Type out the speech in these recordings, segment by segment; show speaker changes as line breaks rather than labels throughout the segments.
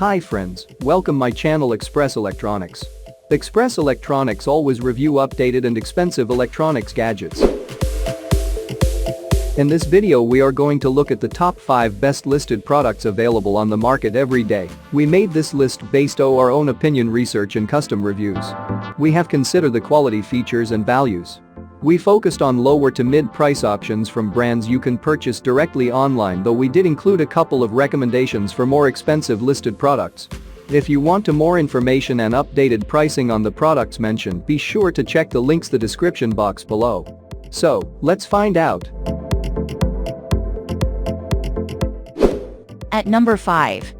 Hi friends, welcome my channel Express Electronics. Express Electronics always review updated and expensive electronics gadgets. In this video we are going to look at the top 5 best listed products available on the market every day. We made this list based on our own opinion research and custom reviews. We have considered the quality features and values. We focused on lower to mid-price options from brands you can purchase directly online, though we did include a couple of recommendations for more expensive listed products. If you want more information and updated pricing on the products mentioned, be sure to check the links in the description box below. So, let's find out.
At number 5.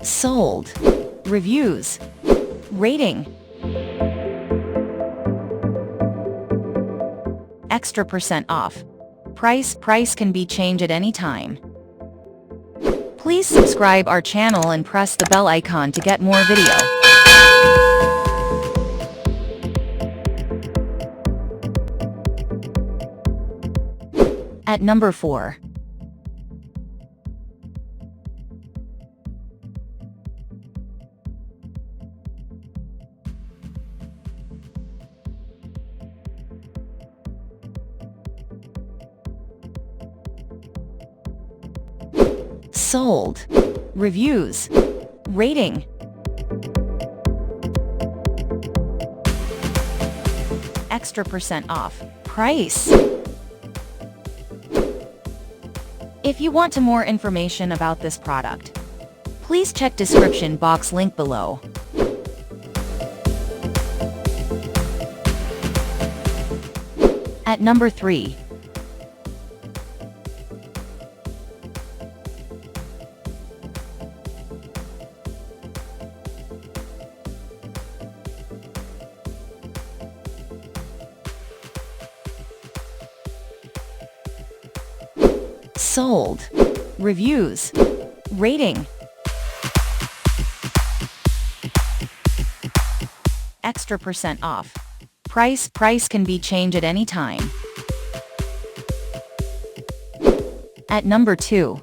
Sold. Reviews. Rating. Extra % off. Price can be changed at any time. Please subscribe our channel and press the bell icon to get more video. At number 4. Sold. Reviews. Rating. Extra % off. Price. If you want more information about this product, please check description box link below. At number 3. Sold. Reviews. Rating. Extra % off. Price can be changed at any time. At number 2.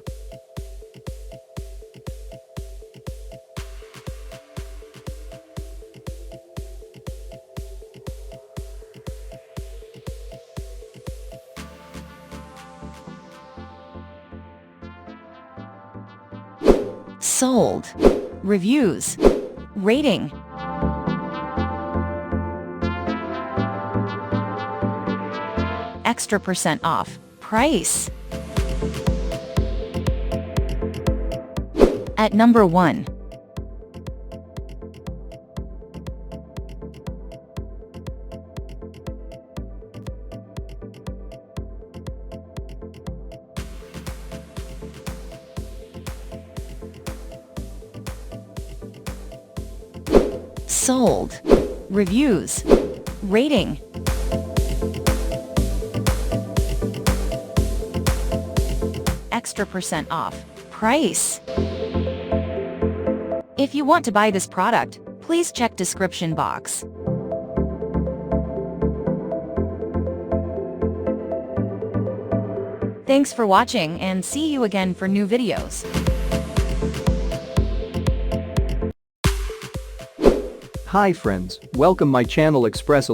Sold. Reviews. Rating. Extra % off. Price. At number 1. Sold. Reviews. Rating. Extra % off. Price. If you want to buy this product, please check description box. Thanks for watching and see you again for new videos.
Hi friends, welcome my channel Express